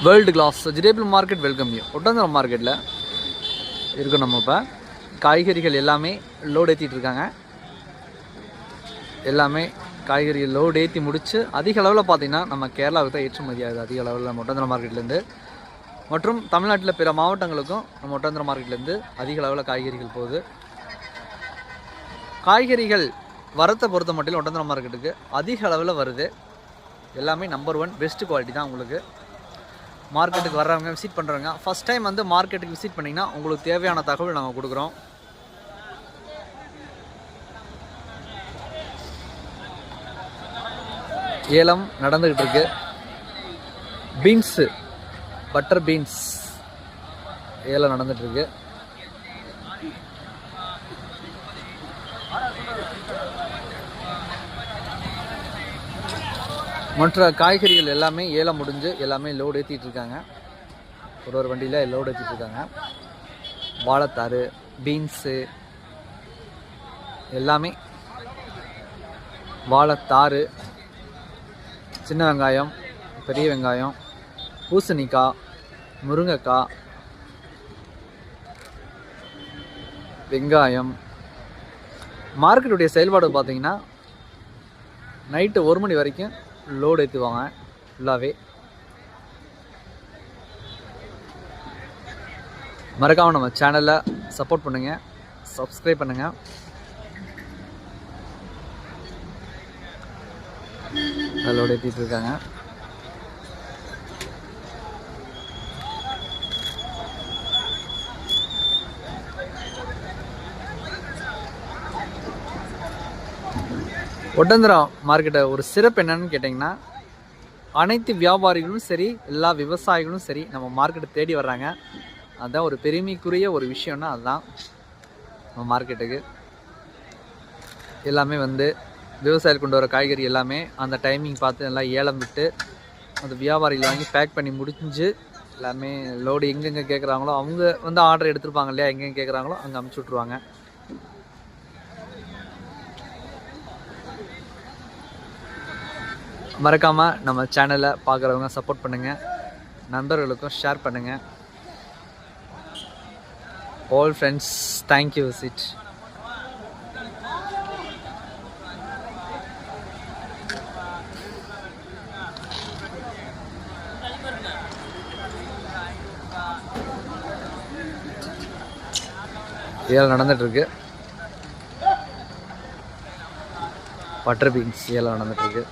World class vegetable market welcome you. Oddanchatram மார்க்கெட்டில் இருக்கும். நம்ம இப்போ காய்கறிகள் எல்லாமே லோடு ஏற்றிட்டு இருக்காங்க. எல்லாமே காய்கறிகள் லோடு ஏற்றி முடித்து அதிக அளவில் பார்த்திங்கன்னா நம்ம கேரளாவுக்கு தான் ஏற்றுமதி ஆகுது அதிக அளவில் நம்ம ஒட்டந்தரம் மார்க்கெட்லேருந்து. மற்றும் தமிழ்நாட்டில் பிற மாவட்டங்களுக்கும் நம்ம ஒட்டந்தரம் மார்க்கெட்லேருந்து அதிக அளவில் காய்கறிகள் போகுது. காய்கறிகள் வரத்தை பொறுத்த மட்டும் ஒட்டந்தரம் மார்க்கெட்டுக்கு அதிக அளவில் வருது. எல்லாமே நம்பர் 1 பெஸ்ட் குவாலிட்டி தான். உங்களுக்கு மார்க்கெட்டுக்கு வர்றவங்க விசிட் பண்ணுறவங்க ஃபஸ்ட் டைம் வந்து மார்க்கெட்டுக்கு விசிட் பண்ணிங்கன்னா உங்களுக்கு தேவையான தகவல் நாங்கள் கொடுக்குறோம். ஏலம் நடந்துக்கிட்டு இருக்கு. பீன்ஸு, பட்டர் பீன்ஸ் ஏலம் நடந்துகிட்ருக்கு. மற்ற காய்கறிகள் எல்லாமே ஏலம் முடிஞ்சு எல்லாமே லோடு ஏற்றிட்டு இருக்காங்க. ஒரு வண்டியில் லோடு ஏற்றிட்டு இருக்காங்க. வாழைத்தாறு, பீன்ஸு எல்லாமே, வாழைத்தாறு, சின்ன வெங்காயம், பெரிய வெங்காயம், பூசணிக்காய், முருங்கைக்காய், வெங்காயம். மார்க்கெட்டுடைய செயல்பாடு பார்த்திங்கன்னா நைட்டு 1 மணி வரைக்கும் லோடு ஏற்றுவாங்க ஃபுல்லாகவே. மறக்காமல் நம்ம சேனலில் சப்போர்ட் பண்ணுங்கள், சப்ஸ்கிரைப் பண்ணுங்கள். லோடு ஏற்றிட்டு இருக்காங்க. ஒட்டந்தரம் மார்க்கெட்டை ஒரு சிறப்பு என்னன்னு கேட்டிங்கன்னா, அனைத்து வியாபாரிகளும் சரி, எல்லா விவசாயிகளும் சரி நம்ம மார்க்கெட்டை தேடி வர்றாங்க. அதுதான் ஒரு பெருமைக்குரிய ஒரு விஷயம்னா அதுதான். நம்ம மார்க்கெட்டுக்கு எல்லாமே வந்து விவசாயிகள் கொண்டு வர காய்கறி எல்லாமே அந்த டைமிங் பார்த்து எல்லாம் ஏலம் விட்டு அந்த வியாபாரிகள் வாங்கி பேக் பண்ணி முடிஞ்சு எல்லாமே லோடு எங்கெங்கே கேட்குறாங்களோ அவங்க வந்து ஆர்டர் எடுத்துருப்பாங்க இல்லையா, எங்கெங்கே கேட்குறாங்களோ அங்கே அமுச்சு விட்ருவாங்க. மறக்காமல் நம்ம சேனலை பார்க்குறவங்க சப்போர்ட் பண்ணுங்கள், நண்பர்களுக்கும் ஷேர் பண்ணுங்கள். All friends, thank you visit. ஏலம் நடந்துகிட்ருக்கு. பட்டர் பீன்ஸ் ஏலம் நடந்துகிட்ருக்கு.